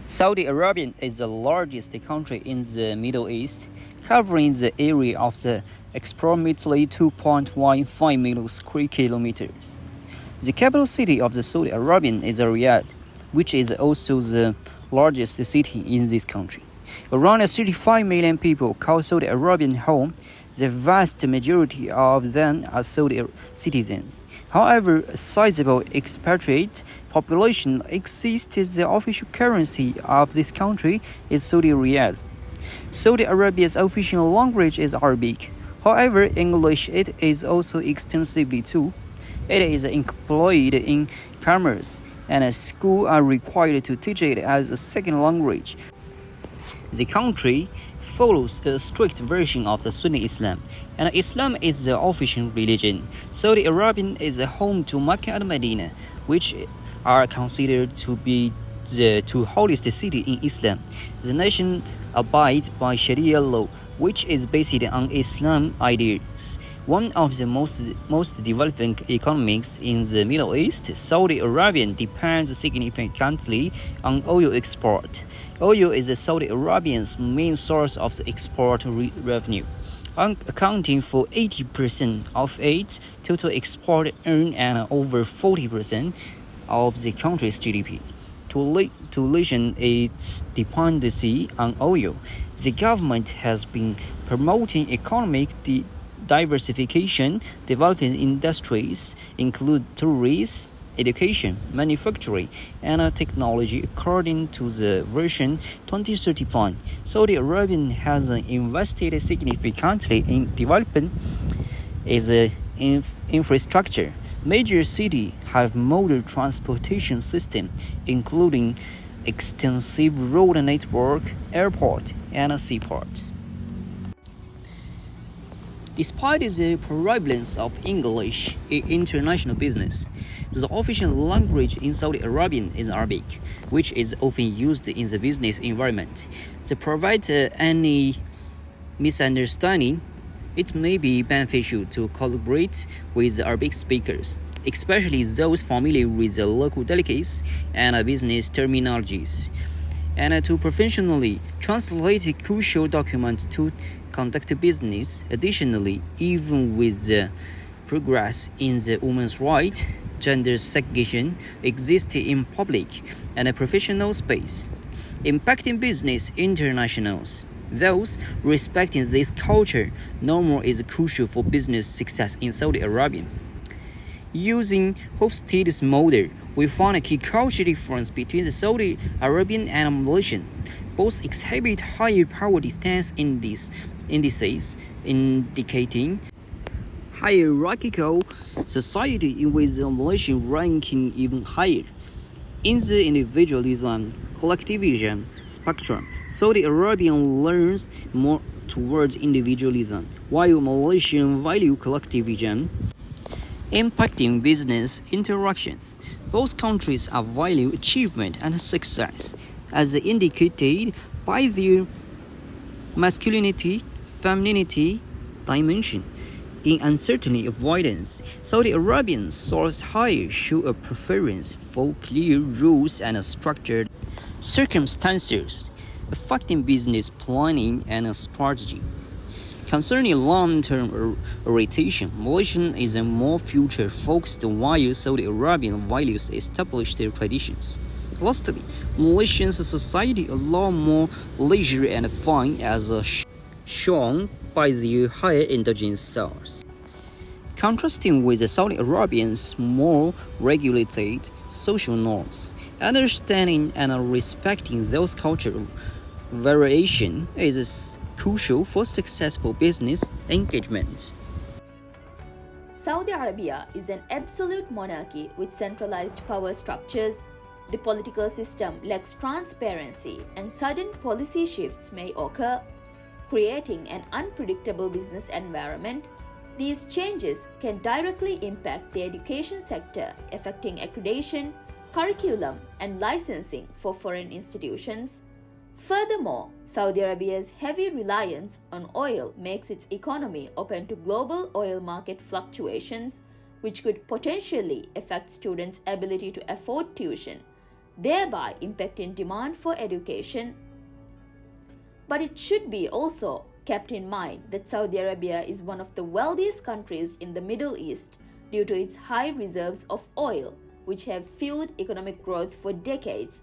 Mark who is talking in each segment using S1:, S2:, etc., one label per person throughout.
S1: Saudi Arabia is the largest country in the Middle East, covering the area of the approximately 2.15 million square kilometers. The capital city of the Saudi Arabia is Riyadh, which is also the largest city in this country. Around 35 million people call Saudi Arabian home. The vast majority of them are Saudi citizens. However, a sizable expatriate population exists. The official currency of this country is Saudi riyal. Saudi Arabia's official language is Arabic. However, English it is also extensively too. It is employed in commerce, and schools are required to teach it as a second language. The country follows a strict version of the Sunni Islam, and Islam is the official religion. Saudi Arabia is the home to Mecca and Medina, which are considered to be the two holiest cities in Islam. The nation abides by Sharia law, which is based on Islam ideas. One of the most developing economies in the Middle East, Saudi Arabia depends significantly on oil export. Oil is Saudi Arabia's main source of export revenue, accounting for 80% of its total export and over 40% of the country's GDP. To lessen its dependency on oil, the government has been promoting economic diversification, developing industries include tourism, education, manufacturing, and technology. According to the Vision 2030 plan, Saudi Arabia has invested significantly in developing its infrastructure. Major cities have modern transportation systems, including extensive road network, airport, and seaport. Despite the prevalence of English in international business, the official language in Saudi Arabia is Arabic, which is often used in the business environment. To prevent any misunderstanding, it may be beneficial to collaborate with Arabic speakers, especially those familiar with the local delicacies and business terminologies, and to professionally translate crucial documents to conduct business. Additionally, even with the progress in the women's rights, gender segregation exists in public and professional space, impacting business internationals. Thus, respecting this culture normal is crucial for business success in Saudi Arabia. Using Hofstede's model, we found a key culture difference between the Saudi Arabian and Malaysian. Both exhibit higher poverty stance indices, indicating hierarchical society, with the Malaysian ranking even higher. In the individualism collectivism spectrum, Saudi Arabia leans more towards individualism, while Malaysian value collectivism. Impacting business interactions, both countries are value achievement and success, as indicated by their masculinity, femininity dimension. In uncertainty avoidance, Saudi Arabian source higher show a preference for clear rules and structured circumstances, affecting business planning and strategy. Concerning long-term orientation, Malaysia is more future-focused, while Saudi Arabian values established traditions. Lastly, Malaysian society allow more leisure and fun, as shown by their higher indigenous source. Contrasting with the Saudi Arabians' more regulated social norms, understanding and respecting those cultural variation is crucial for successful business engagement.
S2: Saudi Arabia is an absolute monarchy with centralized power structures. The political system lacks transparency, and sudden policy shifts may occur, creating an unpredictable business environment. These changes can directly impact the education sector, affecting accreditation, curriculum, and licensing for foreign institutions. Furthermore, Saudi Arabia's heavy reliance on oil makes its economy open to global oil market fluctuations, which could potentially affect students' ability to afford tuition. thereby impacting demand for education. But it should be also kept in mind that Saudi Arabia is one of the wealthiest countries in the Middle East due to its high reserves of oil, which have fueled economic growth for decades.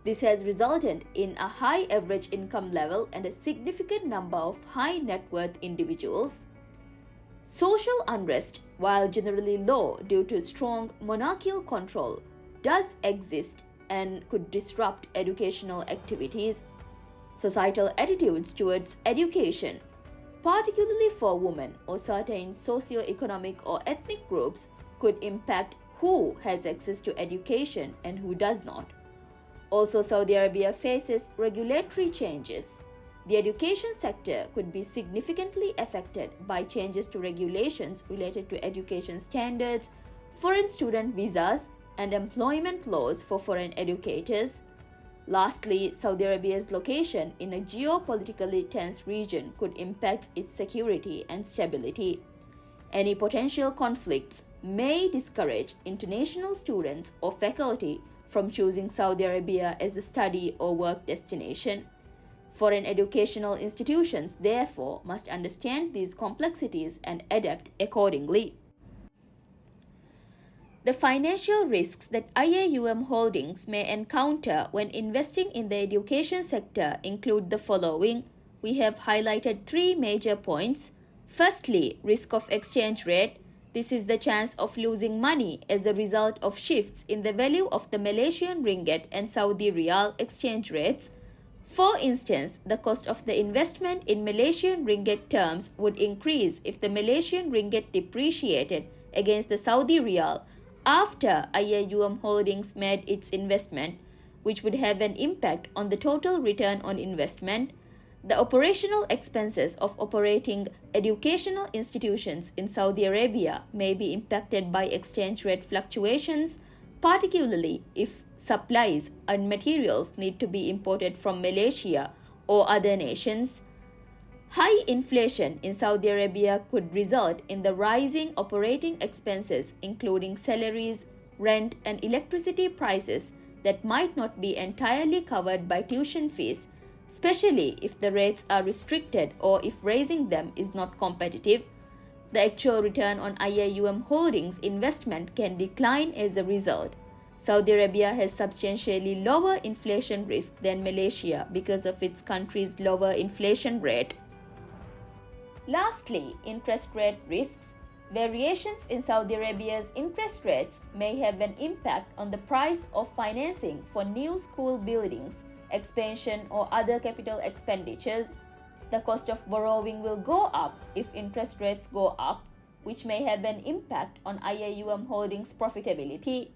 S2: This has resulted in a high average income level and a significant number of high net worth individuals. Social unrest, while generally low due to strong monarchical control, does exist and could disrupt educational activities. Societal attitudes towards education, particularly for women or certain socio-economic or ethnic groups, could impact who has access to education and who does not. Also, Saudi Arabia faces regulatory changes. The education sector could be significantly affected by changes to regulations related to education standards, foreign student visas, and employment laws for foreign educators. Lastly, Saudi Arabia's location in a geopolitically tense region could impact its security and stability. Any potential conflicts may discourage international students or faculty from choosing Saudi Arabia as a study or work destination. Foreign educational institutions, therefore, must understand these complexities and adapt accordingly. The financial risks that IIUM holdings may encounter when investing in the education sector include the following. We have highlighted three major points. Firstly, risk of exchange rate. This is the chance of losing money as a result of shifts in the value of the Malaysian ringgit and Saudi riyal exchange rates. For instance, the cost of the investment in Malaysian ringgit terms would increase if the Malaysian ringgit depreciated against the Saudi riyal after IIUM Holdings made its investment, which would have an impact on the total return on investment. The operational expenses of operating educational institutions in Saudi Arabia may be impacted by exchange rate fluctuations, particularly if supplies and materials need to be imported from Malaysia or other nations. High inflation in Saudi Arabia could result in the rising operating expenses, including salaries, rent, and electricity prices that might not be entirely covered by tuition fees, especially if the rates are restricted or if raising them is not competitive. The actual return on IIUM Holdings investment can decline as a result. Saudi Arabia has substantially lower inflation risk than Malaysia because of its country's lower inflation rate. Lastly, interest rate risks. Variations in Saudi Arabia's interest rates may have an impact on the price of financing for new school buildings, expansion, or other capital expenditures. The cost of borrowing will go up if interest rates go up, which may have an impact on IIUM Holdings' profitability.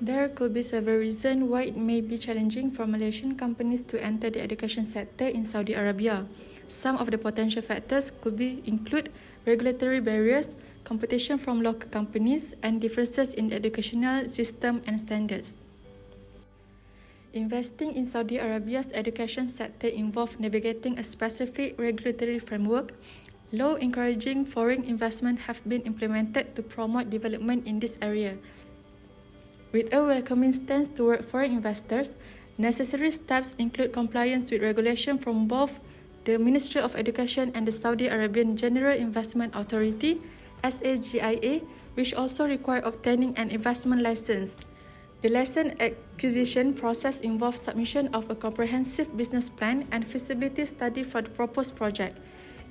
S3: There could be several reasons why it may be challenging for Malaysian companies to enter the education sector in Saudi Arabia. Some of the potential factors could include regulatory barriers, competition from local companies, and differences in the educational system and standards. Investing in Saudi Arabia's education sector involves navigating a specific regulatory framework. Laws encouraging foreign investment have been implemented to promote development in this area. With a welcoming stance toward foreign investors, necessary steps include compliance with regulation from both the Ministry of Education and the Saudi Arabian General Investment Authority (SAGIA), which also require obtaining an investment license. The license acquisition process involves submission of a comprehensive business plan and feasibility study for the proposed project.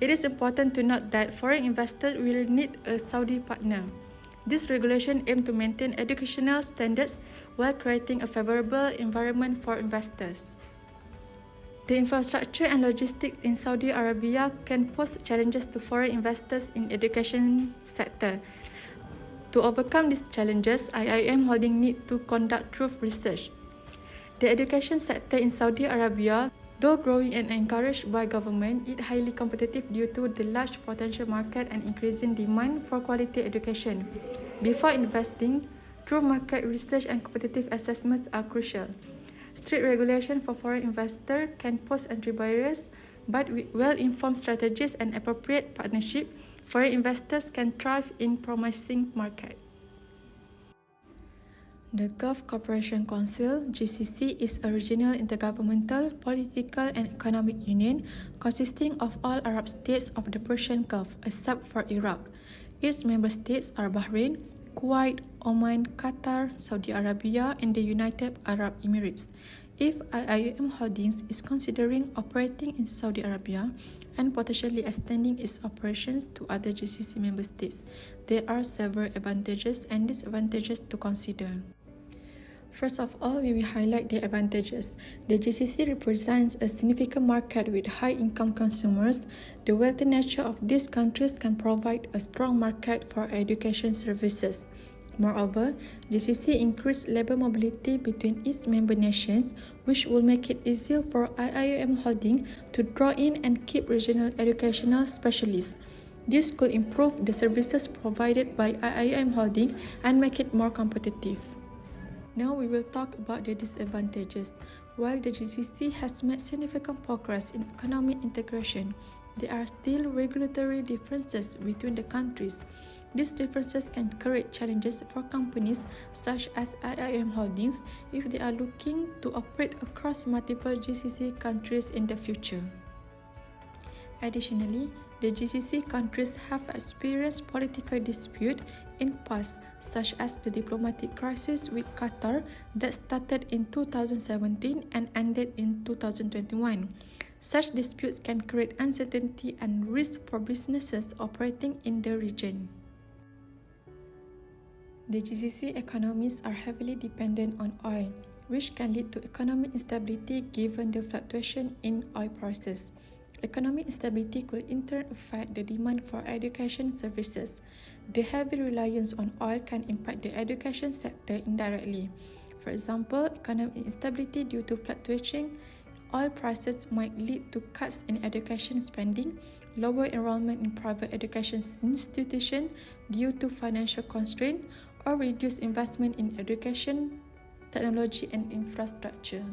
S3: It is important to note that foreign investors will need a Saudi partner. This regulation aims to maintain educational standards while creating a favorable environment for investors. The infrastructure and logistics in Saudi Arabia can pose challenges to foreign investors in the education sector. To overcome these challenges, IIM Holding need to conduct thorough research. The education sector in Saudi Arabia, though growing and encouraged by government, is highly competitive due to the large potential market and increasing demand for quality education. Before investing, thorough market research and competitive assessments are crucial. Strict regulation for foreign investors can pose entry barriers, but with well-informed strategies and appropriate partnership, foreign investors can thrive in promising market. The Gulf Cooperation Council (GCC) is a regional intergovernmental, political and economic union consisting of all Arab states of the Persian Gulf except for Iraq. Its member states are Bahrain, Kuwait, Oman, Qatar, Saudi Arabia and the United Arab Emirates. If IIUM Holdings is considering operating in Saudi Arabia and potentially extending its operations to other GCC member states, there are several advantages and disadvantages to consider. First of all, we will highlight the advantages. The GCC represents a significant market with high-income consumers. The wealthy nature of these countries can provide a strong market for education services. Moreover, GCC increased labor mobility between its member nations, which will make it easier for IIUM Holding to draw in and keep regional educational specialists. This could improve the services provided by IIUM Holding and make it more competitive. Now we will talk about the disadvantages. While the GCC has made significant progress in economic integration, there are still regulatory differences between the countries. These differences can create challenges for companies such as IIUM Holdings if they are looking to operate across multiple GCC countries in the future. Additionally, the GCC countries have experienced political dispute in past, such as the diplomatic crisis with Qatar that started in 2017 and ended in 2021. Such disputes can create uncertainty and risk for businesses operating in the region. The GCC economies are heavily dependent on oil, which can lead to economic instability given the fluctuation in oil prices. Economic instability could in turn affect the demand for education services. The heavy reliance on oil can impact the education sector indirectly. For example, economic instability due to fluctuating oil prices might lead to cuts in education spending, lower enrollment in private education institutions due to financial constraints, or reduced investment in education, technology, and infrastructure.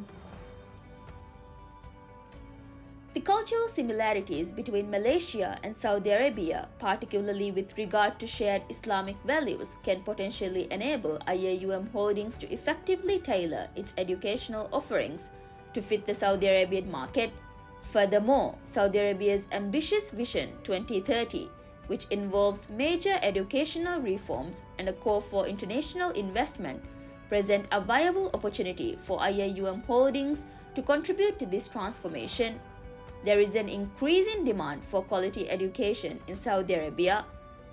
S2: The cultural similarities between Malaysia and Saudi Arabia, particularly with regard to shared Islamic values, can potentially enable IIUM Holdings to effectively tailor its educational offerings to fit the Saudi Arabian market. Furthermore, Saudi Arabia's ambitious Vision 2030, which involves major educational reforms and a call for international investment, present a viable opportunity for IIUM Holdings to contribute to this transformation. There is an increasing demand for quality education in Saudi Arabia.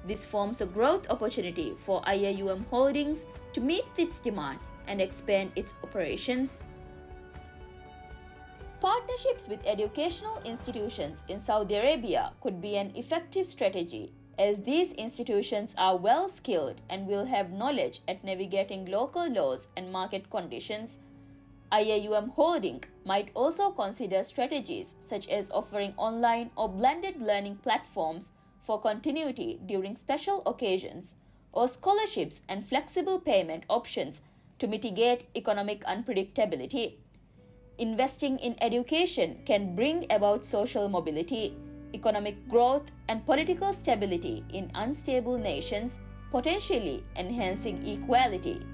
S2: This forms a growth opportunity for IIUM Holdings to meet this demand and expand its operations. Partnerships with educational institutions in Saudi Arabia could be an effective strategy, as these institutions are well skilled and will have knowledge at navigating local laws and market conditions. IIUM Holding might also consider strategies such as offering online or blended learning platforms for continuity during special occasions, or scholarships and flexible payment options to mitigate economic unpredictability. Investing in education can bring about social mobility, economic growth, and political stability in unstable nations, potentially enhancing equality.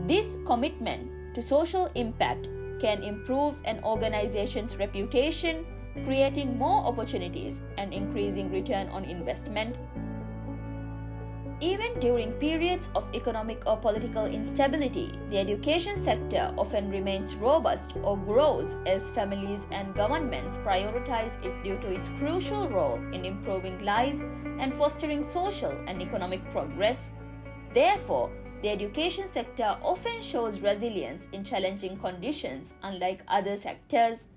S2: This commitment to social impact can improve an organization's reputation, creating more opportunities and increasing return on investment. Even during periods of economic or political instability, the education sector often remains robust or grows as families and governments prioritize it due to its crucial role in improving lives and fostering social and economic progress. Therefore, the education sector often shows resilience in challenging conditions, unlike other sectors.